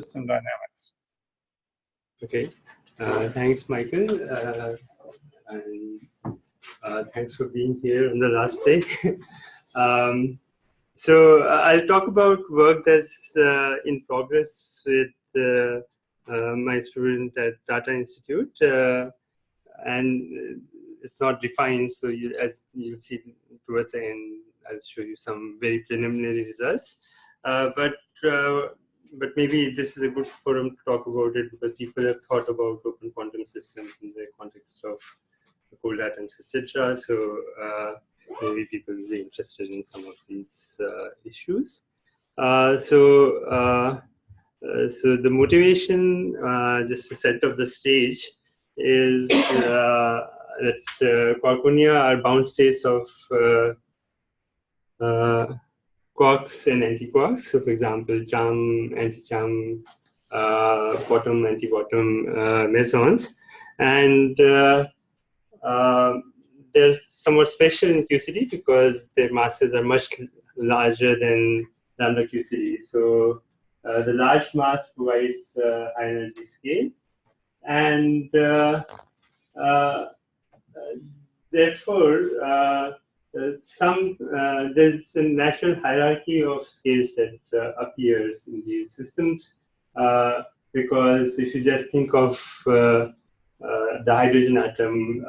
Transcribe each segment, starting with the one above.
system dynamics. Okay, thanks, Michael, and thanks for being here on the last day. So I'll talk about work that's in progress with my student at Tata Institute, and it's not defined. So as you'll see towards the end, I'll show you some very preliminary results. But maybe this is a good forum to talk about it because people have thought about open quantum systems in the context of cold atoms, etc. So maybe people will be interested in some of these issues. So the motivation, just to set up the stage, is that quarkonia are bound states of quarks and antiquarks. So, for example, charm, anti-charm, bottom, anti-bottom mesons. And they're somewhat special in QCD because their masses are much larger than lambda QCD. So, the large mass provides high energy scale. And therefore, there's a natural hierarchy of scales that appears in these systems because if you just think of the hydrogen atom,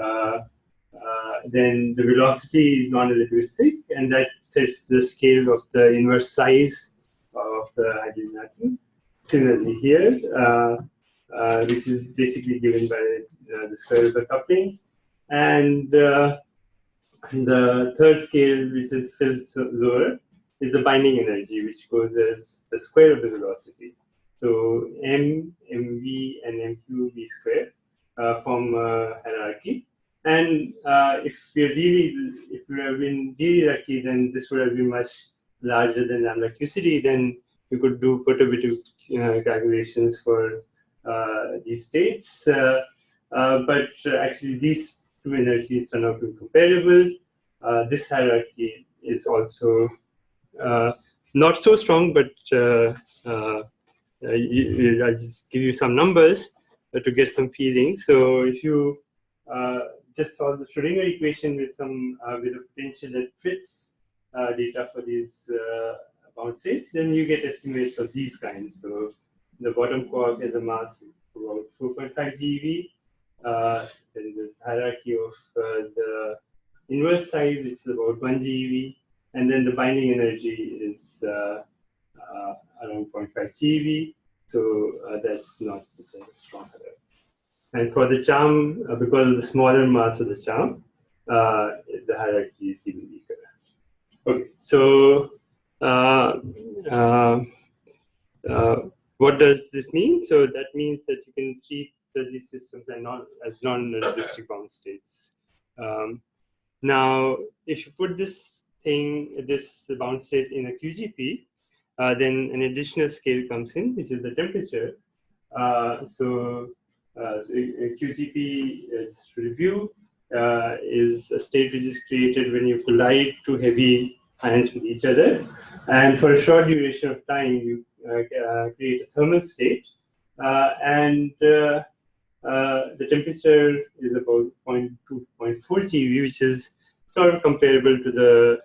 then the velocity is non-relativistic, and that sets the scale of the inverse size of the hydrogen atom. Similarly here, which is basically given by the square root of coupling, and the third scale, which is still lower, is the binding energy, which goes as the square of the velocity. So m, mv, and mqv square form a hierarchy. And if we have been really lucky, then this would have been much larger than lambda QCD. Then we could do perturbative calculations for these states. But actually, these two energies turn out to be comparable. This hierarchy is also not so strong, but I'll just give you some numbers to get some feeling. So if you just solve the Schrodinger equation with with a potential that fits data for these bound states, then you get estimates of these kinds. So the bottom quark has a mass of about 4.5 GeV. Then there's hierarchy of the inverse size, which is about 1 GeV, and then the binding energy is around 0.5 GeV. So that's not such a strong hierarchy. And for the charm, because of the smaller mass of the charm, the hierarchy is even weaker. Okay, so what does this mean? So that means that you can treat these systems as non-relativistic bound states. Now, if you put this bound state in a QGP, then an additional scale comes in, which is the temperature. So the QGP, as to review, is a state which is created when you collide two heavy ions with each other. And for a short duration of time, you create a thermal state. And the temperature is about 0.2 to 0.4 GeV, which is sort of comparable to the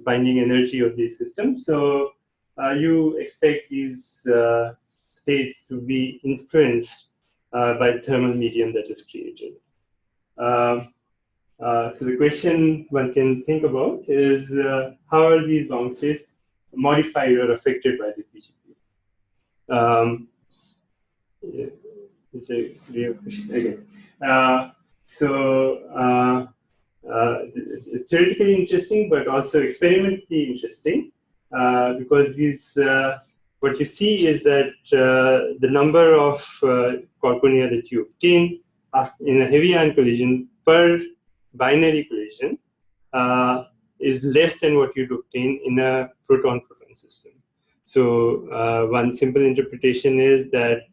binding energy of these systems. So you expect these states to be influenced by the thermal medium that is created. So the question one can think about is how are these bound states modified or affected by the QGP? Yeah. It's a real question again. It's theoretically interesting, but also experimentally interesting because what you see is that the number of quarkonia that you obtain in a heavy ion collision per binary collision is less than what you'd obtain in a proton-proton system. So one simple interpretation is that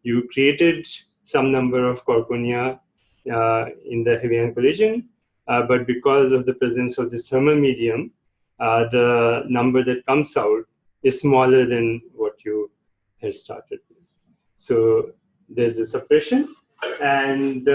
you created some number of quarkonia in the heavy ion collision, but because of the presence of this thermal medium, the number that comes out is smaller than what you has started. So there's a suppression, and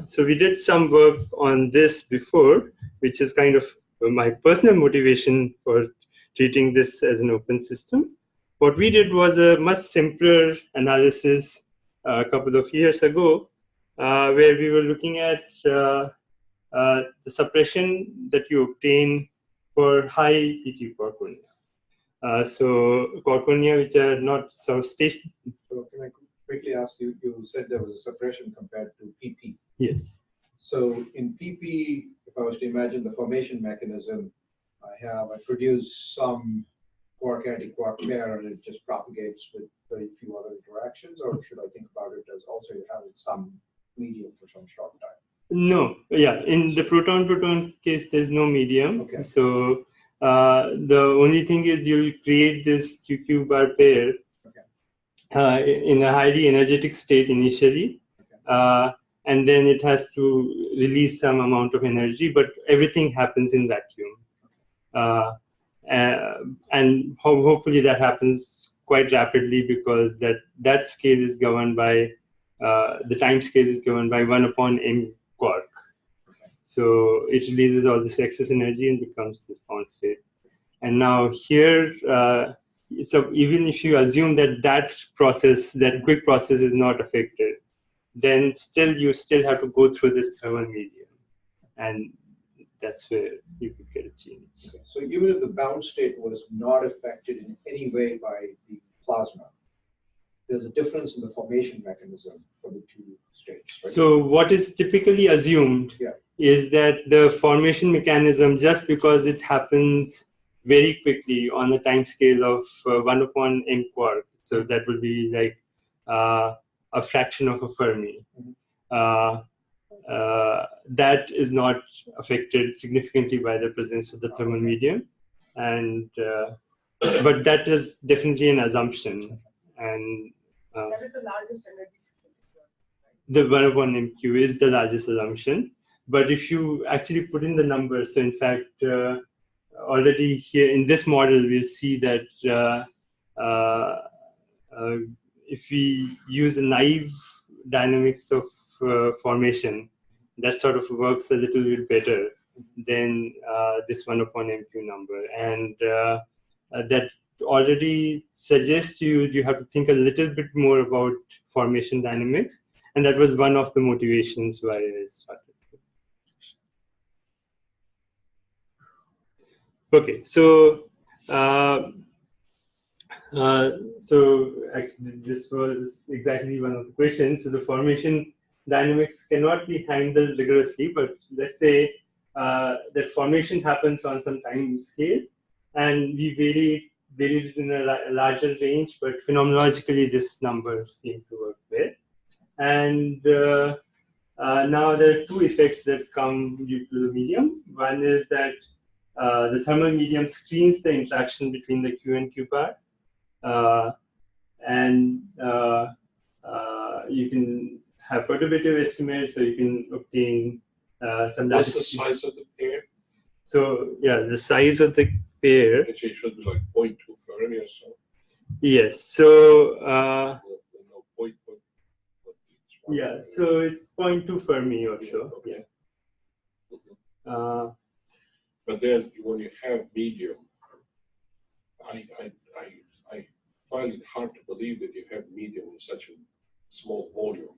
so we did some work on this before, which is kind of my personal motivation for treating this as an open system. What we did was a much simpler analysis a couple of years ago, where we were looking at the suppression that you obtain for high PT quarkonia. So quarkonia which are not so stationary. So can I quickly ask you, you said there was a suppression compared to PP. Yes. So in PP, if I was to imagine the formation mechanism, I produce some quark anti-quark pair and it just propagates with very few other interactions, or should I think about it as also you have some medium for some short time? No, yeah, in the proton-proton case, there's no medium. Okay. So the only thing is you'll create this QQ bar pair in a highly energetic state initially. And then it has to release some amount of energy, but everything happens in vacuum. And hopefully that happens quite rapidly, because that scale is governed by, the time scale is governed by 1/m quark. So it releases all this excess energy and becomes this bound state. And now here, so even if you assume that process, that quick process is not affected, then you still have to go through this thermal medium. And that's where you could get a change. Okay. So even if the bound state was not affected in any way by the plasma, there's a difference in the formation mechanism for the two states, right? So what is typically assumed is that the formation mechanism, just because it happens very quickly on a time scale of 1/m quark, so that will be like a fraction of a Fermi, that is not affected significantly by the presence of the thermal medium. And but that is definitely an assumption. And that is the largest energy system. The 1/MQ is the largest assumption. But if you actually put in the numbers, so in fact, already here in this model, we'll see that if we use a naive dynamics of formation, that sort of works a little bit better than this 1/MQ number. And that already suggests you have to think a little bit more about formation dynamics. And that was one of the motivations why I started. Okay, so actually this was exactly one of the questions. So the formation dynamics cannot be handled rigorously, but let's say that formation happens on some time scale, and we varied it in a larger range, but phenomenologically this number seemed to work well. And now there are two effects that come due to the medium. One is that the thermal medium screens the interaction between the Q and Q bar, and you can have perturbative estimates, so you can obtain some. What's the size of the pair? So yeah, the size of the pair. Actually, it should be like 0.2 Fermi or so. Yes. So yeah, so it's 0.2 Fermi or so. Okay. Yeah. But then when you have medium, I find it hard to believe that you have medium in such a small volume.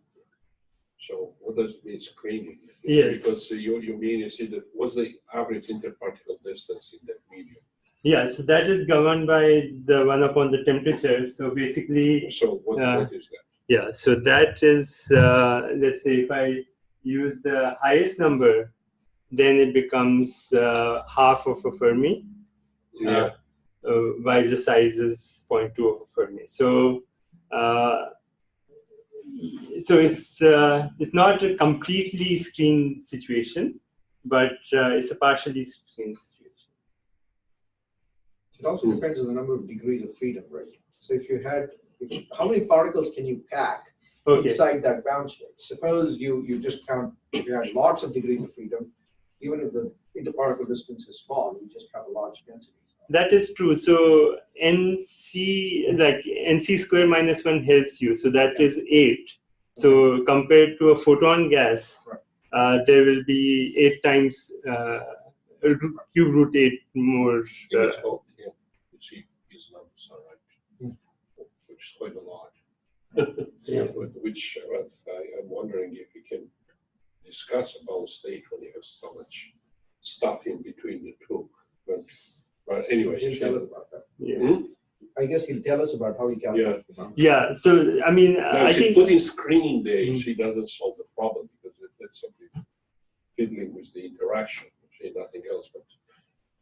So what does it mean screening? Yes. Because you mean, you see that what's the average interparticle distance in that medium? Yeah, so that is governed by the 1 upon the temperature. So basically. So what is that? Yeah, so that is, let's say if I use the highest number, then it becomes half of a Fermi, while the size is 0.2 of a Fermi. So, it's not a completely screened situation, but it's a partially screened situation. It also depends on the number of degrees of freedom, right? So if you had, how many particles can you pack inside that bound state? Suppose you just count, if you had lots of degrees of freedom, even if the interparticle distance is small, you just have a large density. That is true. So NC, like NC square minus 1 helps you. So that is 8. So compared to a photon gas, there will be 8 times cube root 8 more. You see, these numbers are right, which is quite a lot. Which I'm wondering if we can discuss a bound state when you have so much stuff in between the two. But anyway, He'll tell us about that. Yeah. I guess he'll tell us about how he calculates the boundary. Yeah. So I mean, now, I she's think putting screening there. She doesn't solve the problem because that's simply fiddling with the interaction. She nothing else.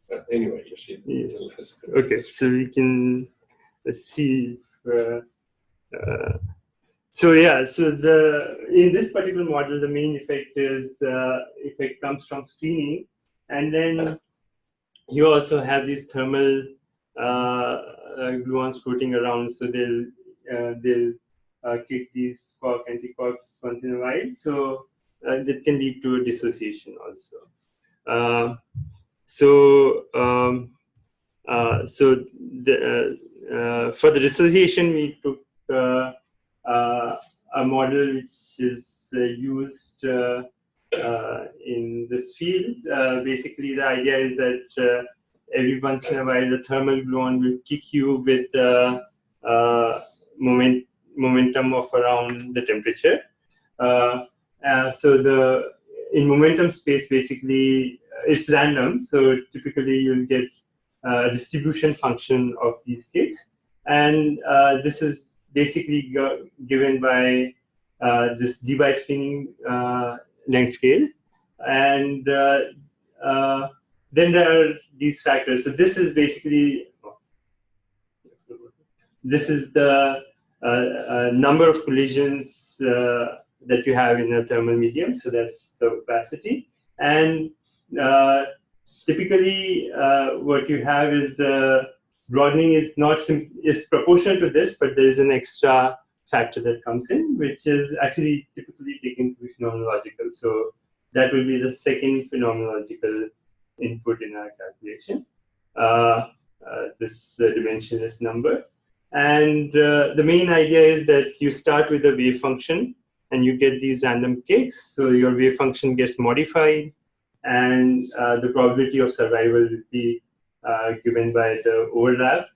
But anyway, you see. Yeah. Okay, so we can see. So yeah, so in this particular model, the main effect comes from screening, and then you also have these thermal gluons floating around, so they'll kick these quark antiquarks once in a while. So that can lead to a dissociation also. For the dissociation, we took a model which is used in this field. Basically, the idea is that every once in a while, the thermal gluon will kick you with momentum of around the temperature. So in momentum space, basically, it's random. So typically, you'll get a distribution function of these kicks, and this is basically given by this Debye spinning length scale, and then there are these factors. So this is basically the number of collisions that you have in a thermal medium. So that's the opacity, and typically what you have is the broadening is is proportional to this, but there is an extra factor that comes in, which is actually typically taken to be phenomenological. So that will be the second phenomenological input in our calculation, this dimensionless number. And the main idea is that you start with a wave function and you get these random kicks. So your wave function gets modified, and the probability of survival will be given by the overlap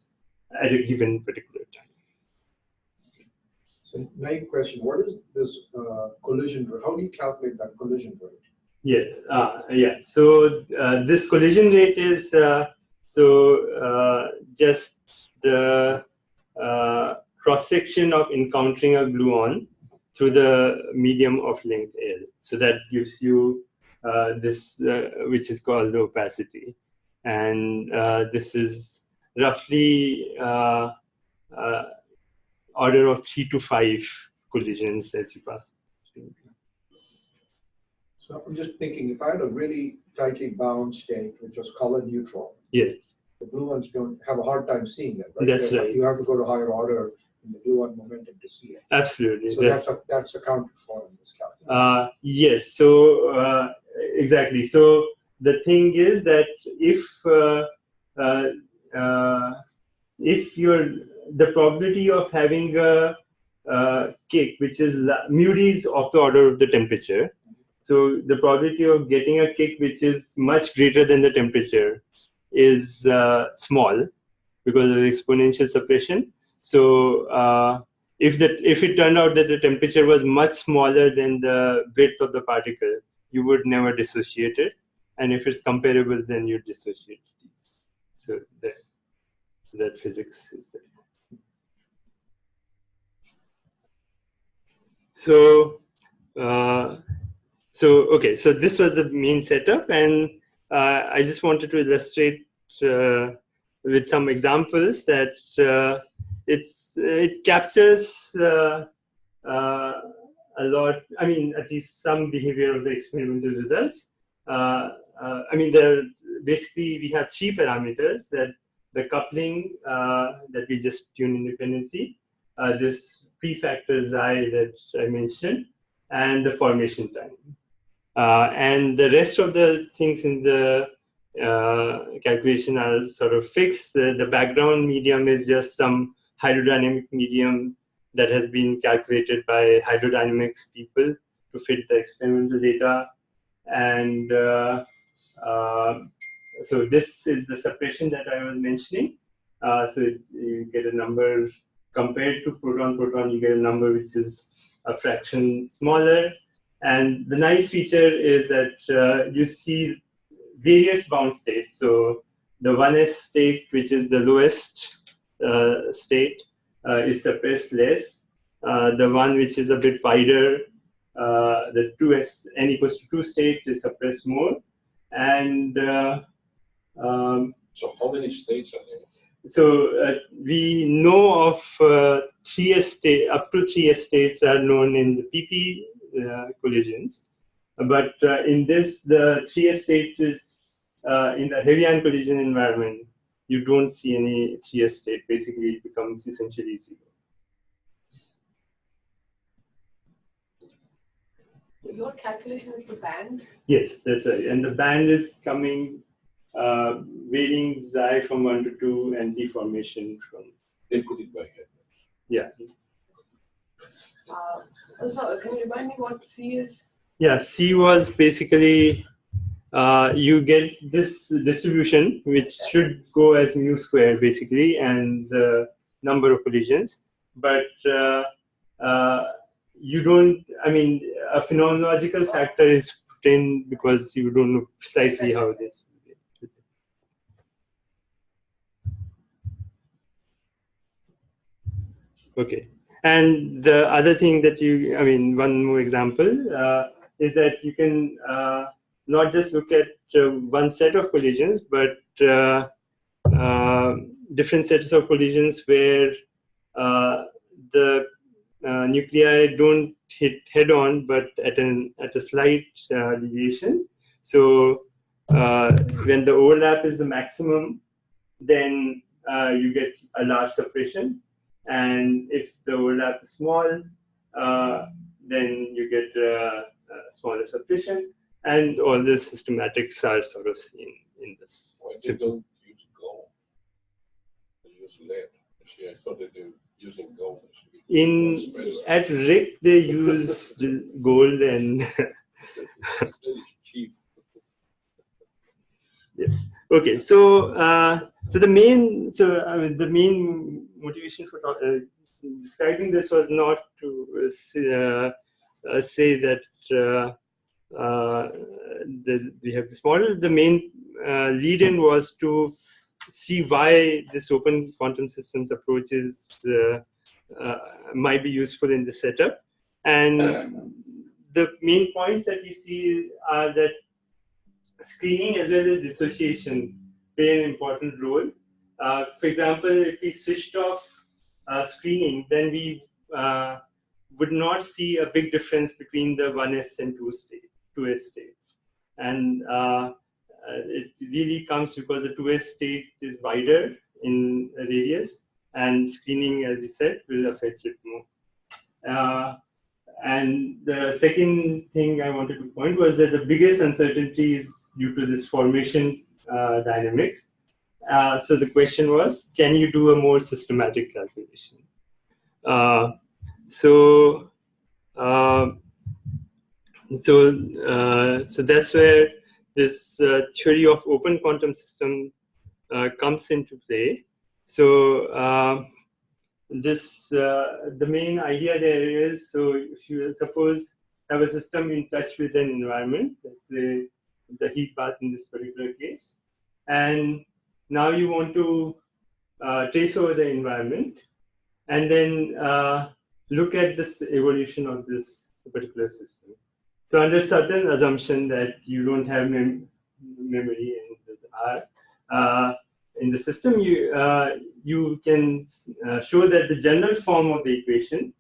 at a given particular time. So now your question, what is this collision rate? How do you calculate that collision rate? Yeah. So this collision rate is just the cross-section of encountering a gluon through the medium of length L. So that gives you this, which is called the opacity. And this is roughly order of 3 to 5 collisions as you pass. So I'm just thinking, if I had a really tightly bound state, which was color neutral, Yes. the gluons don't have a hard time seeing that, right? That's right. You have to go to higher order in the gluon momentum to see it. Absolutely. So that's accounted for in this calculation. Yes. So exactly. So the thing is that if the probability of having a kick, which is mu d is of the order of the temperature, so the probability of getting a kick which is much greater than the temperature is small because of the exponential suppression. So if it turned out that the temperature was much smaller than the width of the particle, you would never dissociate it. And if it's comparable, then you dissociate these. So that physics is there. Okay, so this was the main setup, and I just wanted to illustrate with some examples that it captures a lot. I mean, at least some behavior of the experimental results. Basically we have 3 parameters: that the coupling that we just tune independently, this prefactor xi that I mentioned, and the formation time. And the rest of the things in the calculation are sort of fixed. The background medium is just some hydrodynamic medium that has been calculated by hydrodynamics people to fit the experimental data. And so this is the separation that I was mentioning. So you get a number compared to proton-proton, you get a number which is a fraction smaller. And the nice feature is that you see various bound states. So the 1s state, which is the lowest state, is suppressed less. The one which is a bit wider, the 2s, n equals to 2 state, is suppressed more. And so how many states are there? so we know of 3s state, up to 3s states are known in the PP collisions. But in this, the 3s state is in the heavy ion collision environment, you don't see any 3s state. Basically, it becomes essentially zero. Your calculation is the band? Yes, that's right. And the band is coming, varying xi from 1 to 2 and deformation from. They put it by head. Yeah. Also, can you remind me what C is? Yeah, C was basically you get this distribution, which should go as mu square basically, and the number of collisions. But you don't, I mean, a phenomenological factor is put in because you don't know precisely how this. Okay. And the other thing that you, I mean, one more example is that you can not just look at one set of collisions, but different sets of collisions where the nuclei don't hit head-on, but at a slight deviation. So when the overlap is the maximum, then you get a large separation. And if the overlap is small, then you get a smaller separation. And all the systematics are sort of seen in this. Why they don't use gold? They use lead. See, I thought that they were using gold. At RIC, they use the gold and. It's very cheap. Yes. Okay. So the main motivation for describing this was not to say that we have this model. The main lead-in was to see why this open quantum systems approaches might be useful in the setup. And the main points that we see are that screening as well as dissociation play an important role. For example, if we switched off screening, then we would not see a big difference between the 1s and 2s states. And it really comes because the 2s state is wider in radius, and screening, as you said, will affect it more. And the second thing I wanted to point was that the biggest uncertainty is due to this formation dynamics. So the question was, can you do a more systematic calculation? So that's where this theory of open quantum system comes into play. So the main idea there is, so if you suppose have a system in touch with an environment, let's say the heat bath in this particular case, and now you want to trace over the environment and then look at this evolution of this particular system. So under certain assumption that you don't have memory and there's R in the system, you can show that the general form of the equation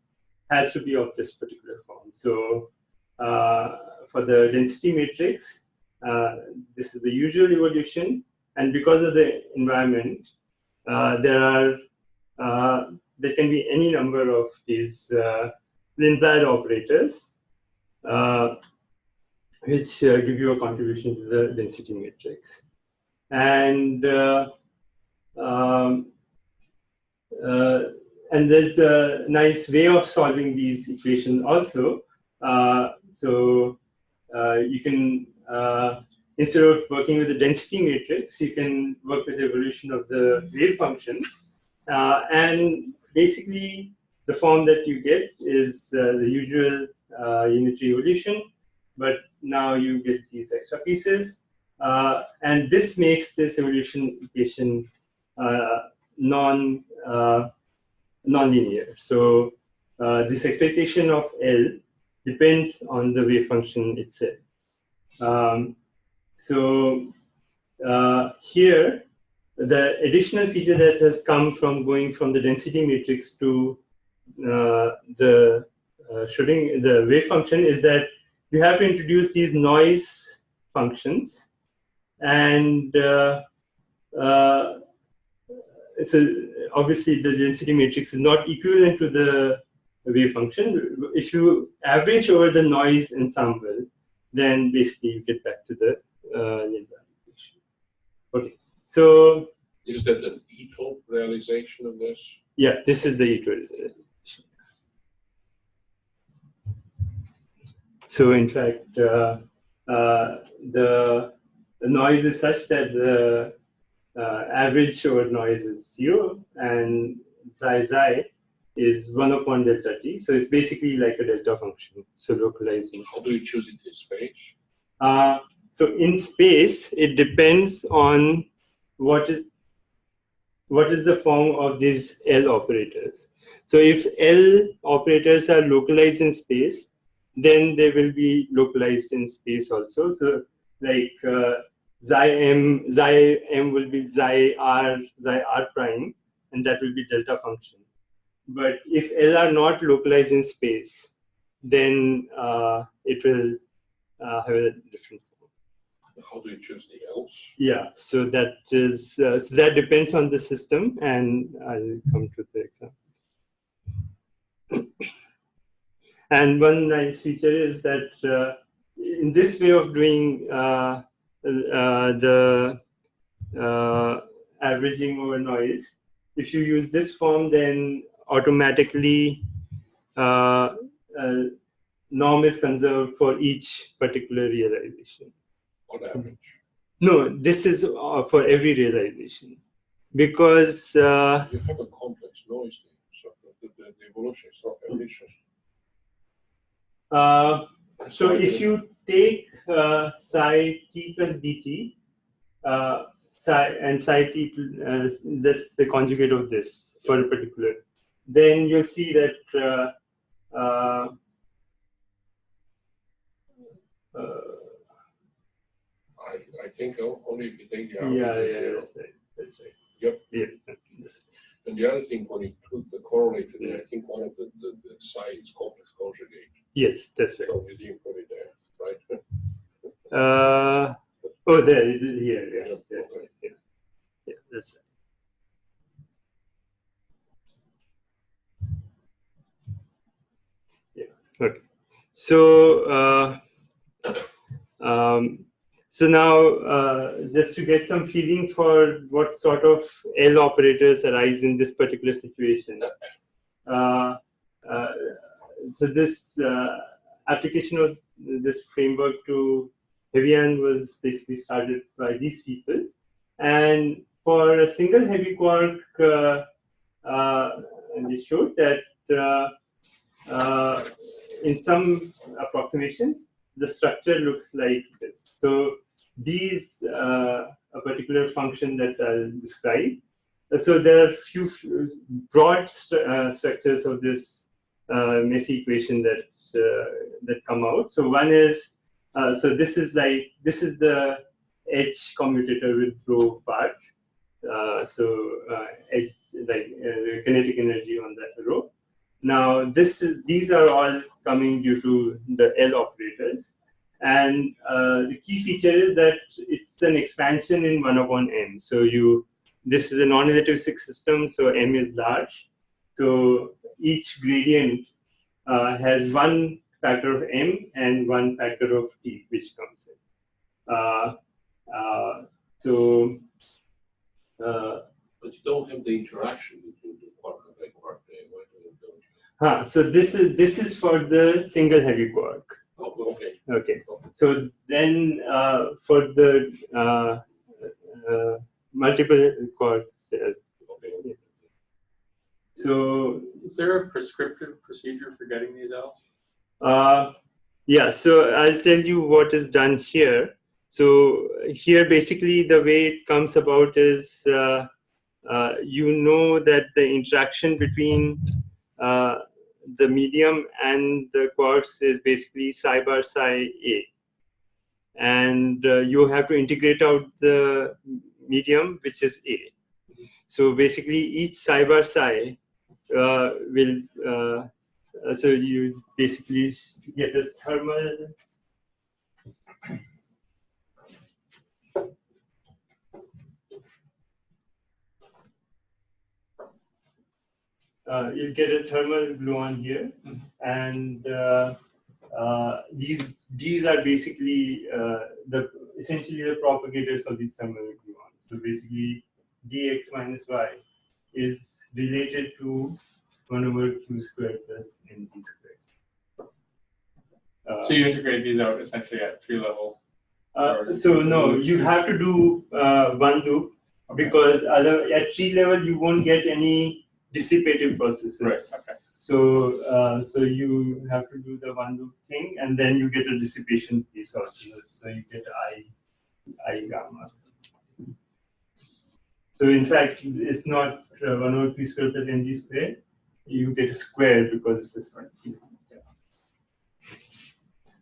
has to be of this particular form. So for the density matrix, this is the usual evolution, and because of the environment, there can be any number of these Lindblad operators, which give you a contribution to the density matrix. And um, and there's a nice way of solving these equations also. You can, instead of working with the density matrix, you can work with the evolution of the wave function. And basically, the form that you get is the usual unitary evolution, but now you get these extra pieces. And this makes this evolution equation non-linear. So this expectation of L depends on the wave function itself. Here, the additional feature that has come from going from the density matrix to the wave function is that you have to introduce these noise functions, and so obviously the density matrix is not equivalent to the wave function. If you average over the noise ensemble, then basically you get back to the Lindblad equation. Okay, so is that an Ito realization of this? Yeah, this is the Ito realization. So in fact, the noise is such that the average over noise is 0, and xi is 1 upon delta t. So it's basically like a delta function. So localizing. How do you choose it in space? So in space, it depends on what is the form of these L operators. So if L operators are localized in space, then they will be localized in space also. So like xi m will be xi r prime, and that will be delta function. But if L are not localized in space, then it will have a different form. How do you choose the L's? Yeah, so that is so that depends on the system, and I'll come to the example. And one nice feature is that in this way of doing the averaging over noise, if you use this form, then automatically norm is conserved for each particular realization. On average? No, this is for every realization, because you have a complex noise there, so the evolution is not efficient. So if you take psi t plus dt, psi and psi t, just the conjugate of this for a particular, then you'll see that I think only if you take the yeah, average is 0. that's right. Yep. Yeah. And the other thing, when you put the correlator there, I think one of the psi is complex conjugate. Yes, that's right. So you didn't put it there, right? Oh, there, here, yeah, that's Okay. right. Yeah. Yeah, that's right. Yeah. Okay. So, so now, just to get some feeling for what sort of L operators arise in this particular situation. So this application of this framework to Heavyan was basically started by these people. And for a single heavy quark, and they showed that in some approximation, the structure looks like this. So these, a particular function that I'll describe. So there are few broad structures of this messy equation that that come out. So one is, so this is the H commutator with rho part. It's like kinetic energy on that rho. Now these are all coming due to the L operators, and the key feature is that it's an expansion in 1 upon m. So this is a non-relativistic system, so m is large. So each gradient has one factor of m and one factor of t, which comes in. So But you don't have the interaction between the quark and quark there. Why do you do so this is for the single heavy quark. Oh, okay. Okay. So then for the multiple quark. Okay. So Is there a prescriptive procedure for getting these else? yeah, so I'll tell you what is done here. So here basically the way it comes about is you know that the interaction between the medium and the quarks is basically psi bar psi A. And you have to integrate out the medium, which is A. So basically each psi bar psi will, so you basically get a thermal you'll get a thermal gluon here, and these are basically essentially the propagators of these thermal gluons. So basically, dx minus y is related to 1 over q squared plus nd squared. So you integrate these out essentially at tree level. So no, you have to do one loop because at tree level you won't get any dissipative processes. Right. Okay. So so you have to do the one loop thing, and then you get a dissipation piece also. So you get I gamma. So in fact, it's not 1 over p squared plus mg squared. You get a square because it's a square.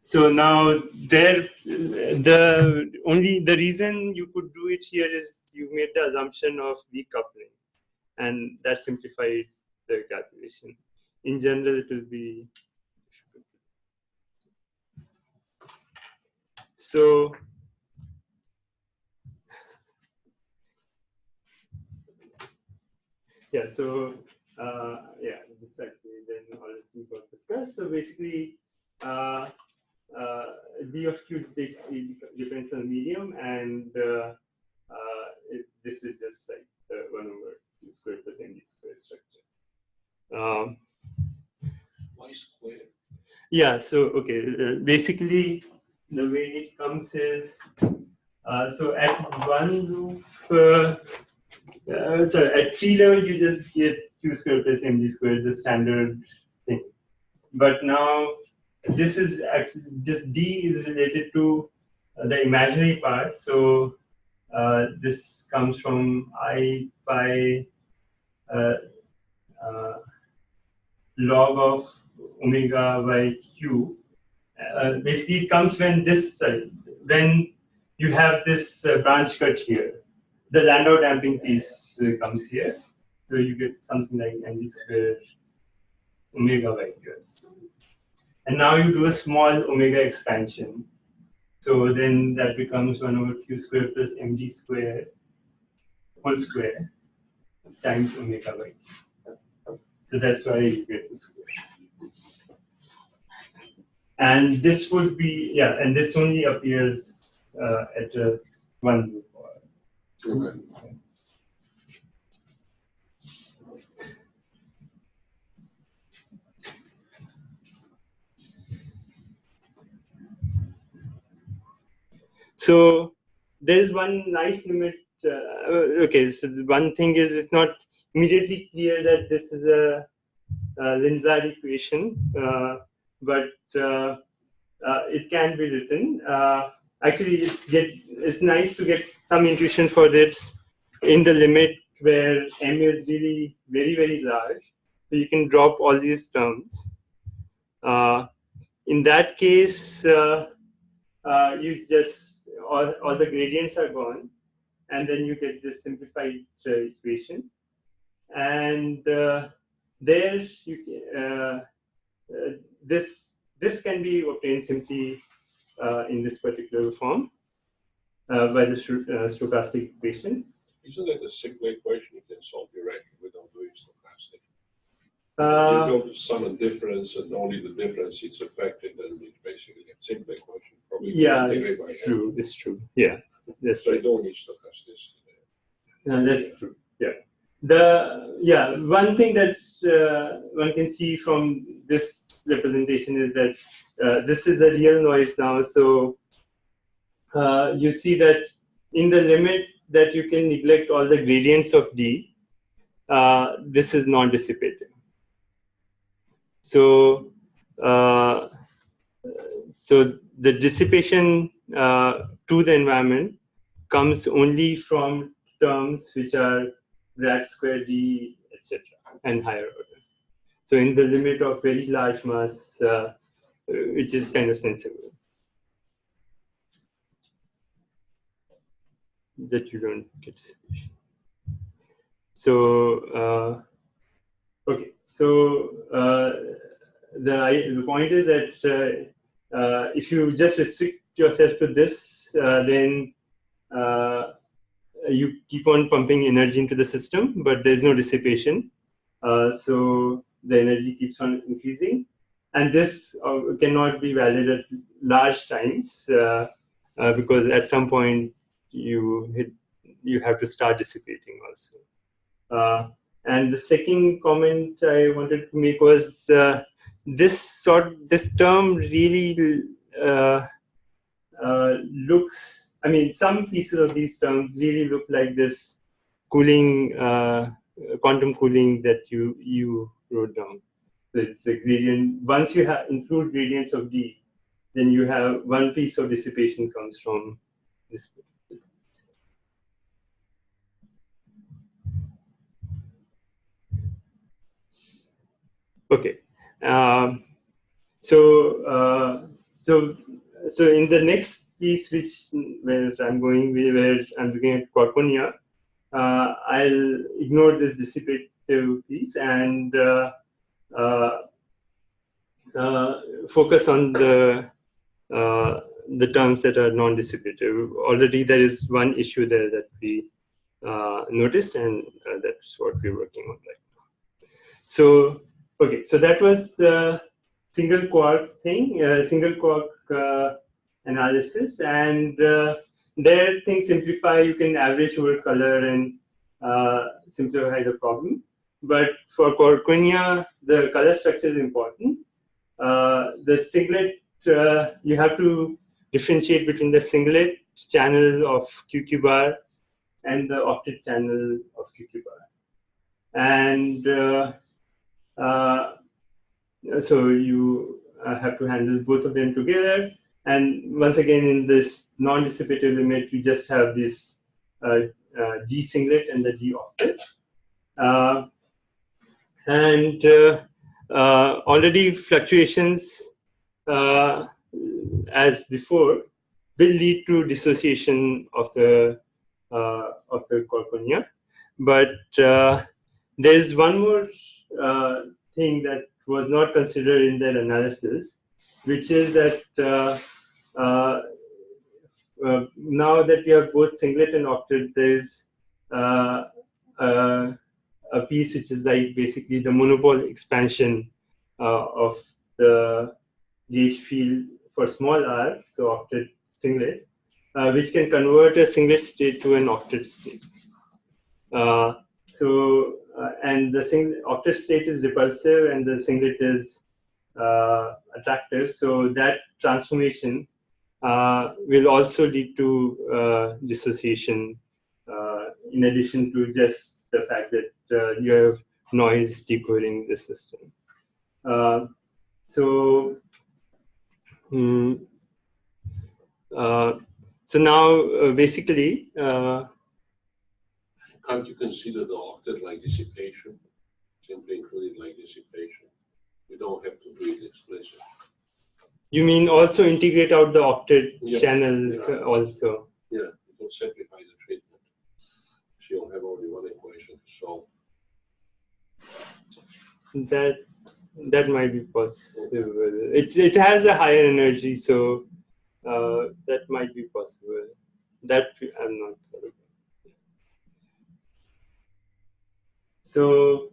So now the reason you could do it here is you made the assumption of decoupling, and that simplified the calculation. In general, it will be so. Yeah. So yeah, this actually then all we got discussed. So basically. D of Q basically depends on the medium, and this is just like the 1 over Q squared plus mg squared structure. Why square? Yeah, so okay, basically the way it comes is so at one loop, sorry, at tree level you just get Q squared plus mg squared, the standard thing. But now this is actually, this D is related to the imaginary part. So this comes from I pi log of omega by Q. Basically, it comes when when you have this branch cut here. The Landau damping piece comes here. So you get something like mg squared omega by Q. And now you do a small omega expansion. So then that becomes 1 over q squared plus mg squared whole square times omega by q. So that's why you get the square. And this would be, yeah, and this only appears at a 1 loop. Okay. So there is one nice limit. Okay, so the one thing is it's not immediately clear that this is a Lindblad equation, but it can be written. Actually, it's nice to get some intuition for this in the limit where m is really very, very large. So you can drop all these terms. In that case, you just all the gradients are gone, and then you get this simplified equation. And there you this can be obtained simply in this particular form by the stochastic equation. Isn't that a simple equation you can solve directly without doing stochastic? You go to sum and difference, and only the difference is affected, and it's basically a simple equation. Probably Yeah, integrate it's by hand. true. It's true. Yeah, that's So you right. don't need stochastic. That's true. Yeah. One thing that one can see from this representation is that this is a real noise now. So you see that in the limit that you can neglect all the gradients of D, this is non-dissipating. So the dissipation to the environment comes only from terms which are rad square D, etc., and higher order. So in the limit of very large mass, which is kind of sensible, that you don't get dissipation. So okay, so the point is that if you just restrict yourself to this, then you keep on pumping energy into the system, but there's no dissipation. So the energy keeps on increasing. And this cannot be valid at large times because at some point you have to start dissipating also. And the second comment I wanted to make was this term really looks. I mean, some pieces of these terms really look like this cooling, quantum cooling that you wrote down. So it's a gradient. Once you include gradients of D, then you have one piece of dissipation comes from this. Okay. So in the next piece, where I'm looking at quarkonia, I'll ignore this dissipative piece and focus on the terms that are non-dissipative. Already there is one issue there that we noticed, and that's what we're working on right now. So, okay, so that was the single quark thing, single quark analysis, and there things simplify. You can average over color and simplify the problem. But for quarkonia, the color structure is important. The singlet, you have to differentiate between the singlet channel of QQ bar and the octet channel of QQ bar. And so you have to handle both of them together. And once again, in this non-dissipative limit, we just have this D singlet and the D octet. Already fluctuations, as before, will lead to dissociation of the quarkonia. But there is one more thing that was not considered in their analysis, which is that now that we have both singlet and octet, there is a piece which is like basically the monopole expansion of the gauge field for small r, so octet singlet, which can convert a singlet state to an octet state. And the octet state is repulsive and the singlet is attractive. So that transformation will also lead to dissociation, in addition to just the fact that you have noise decoding the system. So now basically, can't you consider the octet like dissipation? Simply include it like dissipation. You don't have to do it explicit. You mean also integrate out the octet channel also? Yeah, it will simplify the treatment. So you'll have only one equation to solve. That might be possible. It has a higher energy, so that might be possible. That I'm not sure. So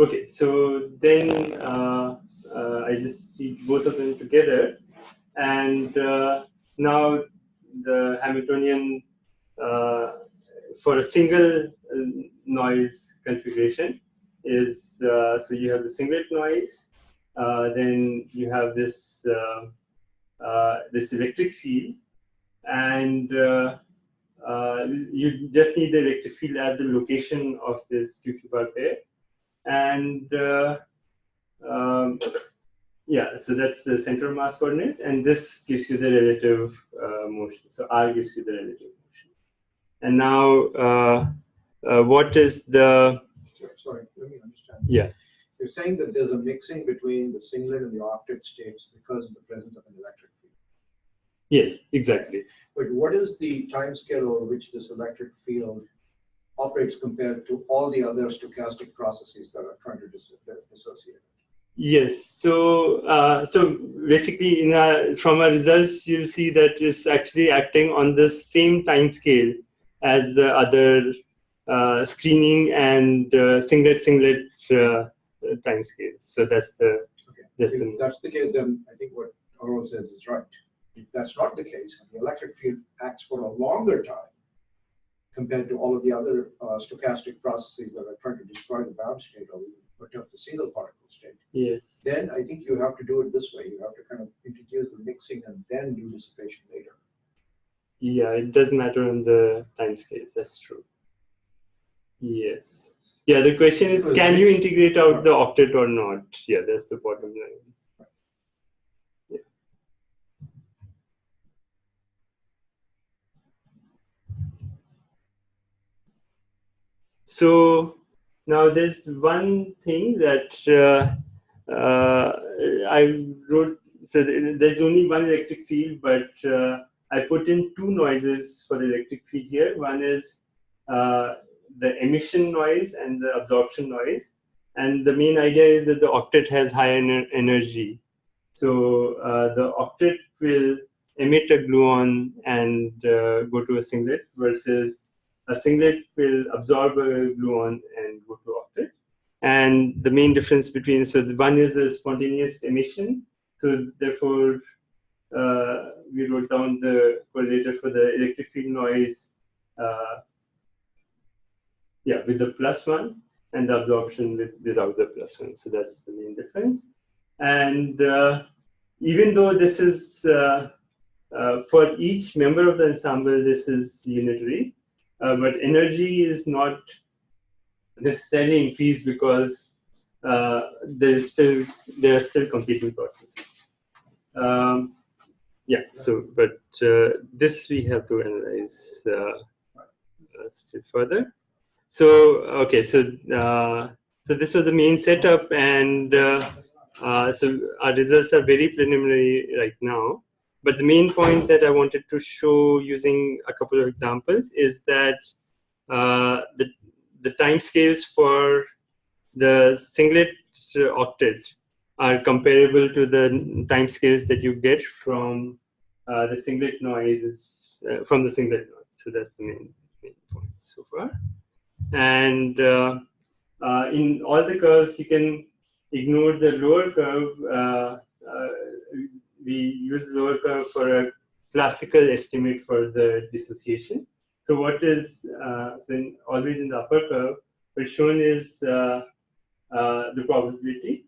okay, so then I just read both of them together, and now the Hamiltonian for a single have the singlet noise, then you have this this electric field, and you just need the electric field at the location of this QQ pair, and yeah, so that's the center of mass coordinate, and this gives you the relative motion. So R gives you the relative motion. And now, what is the? Sorry, let me understand. Yeah. You're saying that there's a mixing between the singlet and the octet states because of the presence of an electric field. Yes, exactly. But what is the time scale over which this electric field operates compared to all the other stochastic processes that are trying to dissociate? Yes. So, so basically, from our results, you'll see that it's actually acting on the same time scale as the other screening and singlet time scale. So that's the If that's the case, then I think what Aurel says is right. If that's not the case, and the electric field acts for a longer time compared to all of the other stochastic processes that are trying to destroy the bound state or perturb the single particle state, yes. then I think you have to do it this way. You have to kind of introduce the mixing and then do dissipation later. Yeah, it does matter on the time scales. That's true. Yes. Yeah, the question is, can you integrate out the octet or not? Yeah, that's the bottom line. Yeah. So now there's one thing that I wrote. So there's only one electric field, but I put in two noises for the electric field here. One is the emission noise and the absorption noise. And the main idea is that the octet has high energy. So the octet will emit a gluon and go to a singlet, versus a singlet will absorb a gluon and go to octet. And the main difference between, so the one is a spontaneous emission. So therefore, we wrote down the correlator for the electric field noise with the +1, and the absorption without the +1. So that's the main difference. And even though this is for each member of the ensemble, this is unitary, but energy is not necessarily increased because there are still competing processes. So but this we have to analyze still further. So okay, so this was the main setup, and so our results are very preliminary right now. But the main point that I wanted to show using a couple of examples is that the time scales for the singlet octet are comparable to the time scales that you get from the singlet noises from the singlet noise. So that's the main point so far. And in all the curves, you can ignore the lower curve. We use lower curve for a classical estimate for the dissociation. So what is always in the upper curve, what's shown is the probability,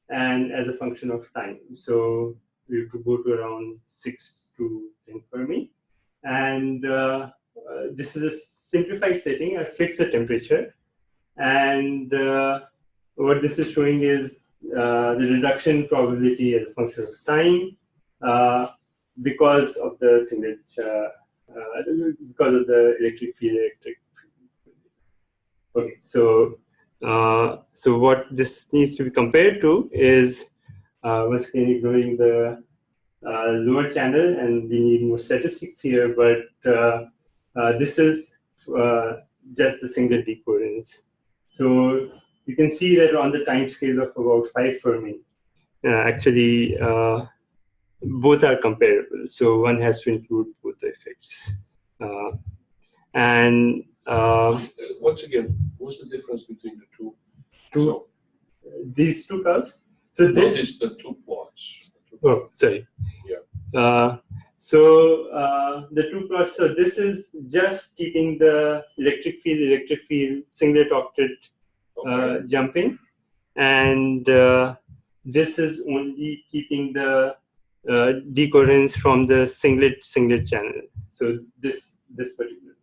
and as a function of time. So we have to go to around 6 to 10 Fermi, and this is a simplified setting. I fixed the temperature, and what this is showing is the reduction probability as a function of time because of the singlet, because of the electric field. Okay, so what this needs to be compared to is once again ignoring the lower channel, and we need more statistics here, but this is just the singlet decoherence. So you can see that on the time scale of about 5 Fermi, actually both are comparable. So one has to include both the effects. And once again, what's the difference between the two? These two curves. So this is the two plots. Oh, sorry. Yeah. So the two plots. So this is just keeping the electric field singlet octet jumping, and this is only keeping the decoherence from the singlet channel. So this particular.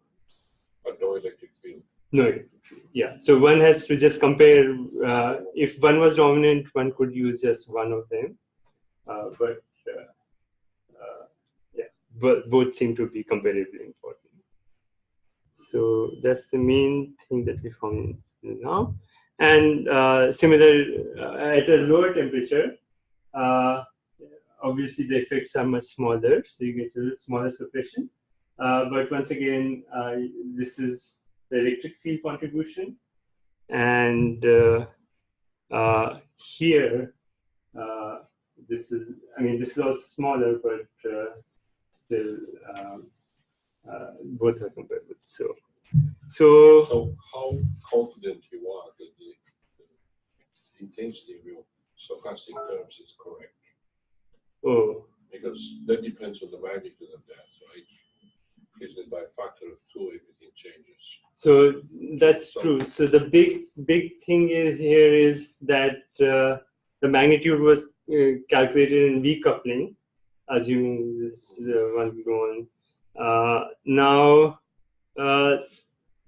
But no electric field. No, yeah. So one has to just compare. If one was dominant, one could use just one of them. But both seem to be comparatively important. So that's the main thing that we found now. And similar, at a lower temperature, obviously the effects are much smaller, so you get a little smaller suppression. But once again, this is the electric field contribution. And here, this is also smaller, but still both are comparable. So how confident you are that the intensity of your stochastic terms is correct? Oh, Because that depends on the magnitude of that, right? Is that by a factor of 2, everything changes. so that's true. So the big thing here is that the magnitude was calculated in weak coupling, assuming this one will go on. Now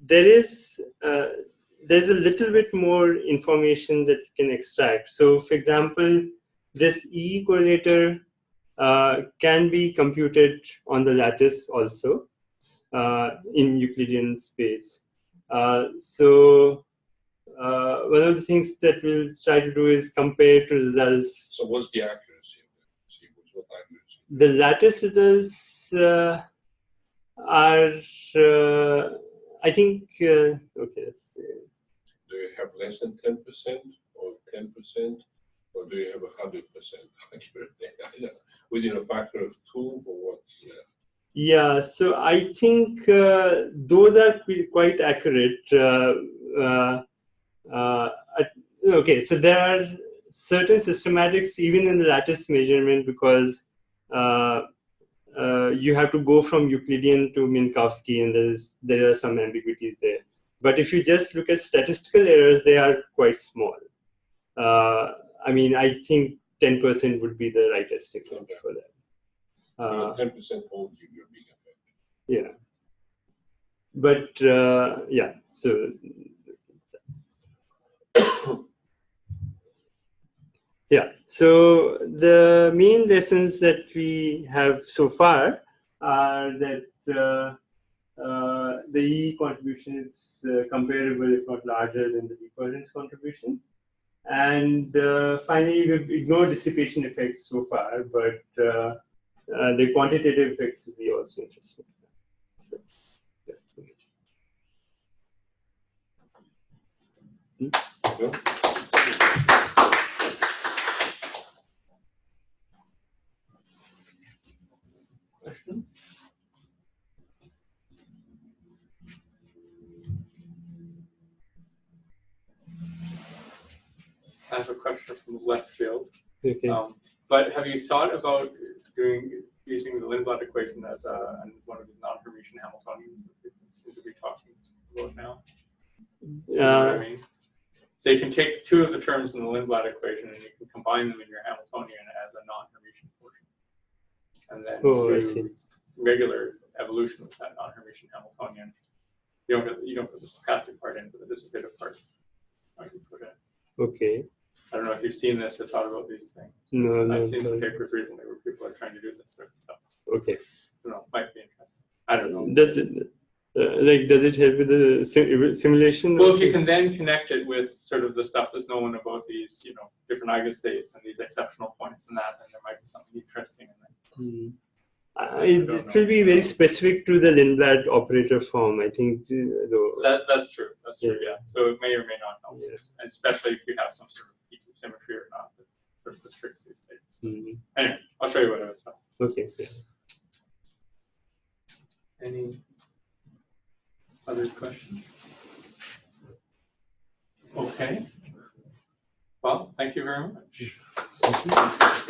there's a little bit more information that you can extract. So, for example, this E correlator can be computed on the lattice also in Euclidean space. So one of the things that we'll try to do is compare to results. So what's the accuracy of that? See, what accuracy? The lattice results are, I think, okay, let's see. Do you have less than 10% or 10%? Or do you have 100% accurate? Within a factor of 2 or what? Yeah, so I think those are quite accurate. Okay, so there are certain systematics even in the lattice measurement because you have to go from Euclidean to Minkowski, and there are some ambiguities there. But if you just look at statistical errors, they are quite small. I mean, I think 10% would be the right estimate for that. 10% won't give you a big effect. Yeah. But yeah, so yeah, so the main lessons that we have so far are that the E contribution is comparable, if not larger, than the decoherence contribution. And finally, we've ignored dissipation effects so far, but the quantitative effects will be also interesting. So that's the question. I have a question from left field. Okay. But have you thought about using the Lindblad equation as one of the non-Hermitian Hamiltonians that we seem to be talking about now? You know what I mean? So you can take 2 of the terms in the Lindblad equation and you can combine them in your Hamiltonian as a non-Hermitian portion, and then do regular evolution with that non-Hermitian Hamiltonian. You don't put the stochastic part in, but the dissipative part you put in. Okay. I don't know if you've seen this or thought about these things. No, I've seen some papers recently where people are trying to do this sort of stuff. Okay. I don't know, might be interesting. I don't know. Does it help with the simulation? Well, if you can then connect it with sort of the stuff that's known about these, different eigenstates and these exceptional points and that, then there might be something interesting in there. It will be very specific to the Lindblad operator form, I think. That's true. That's true. Yeah. So it may or may not help, and especially if you have some sort of peak symmetry or not that sort of restricts these states. Anyway, I'll show you what I was talking. Okay. Any other questions? Okay. Well, thank you very much. Thank you.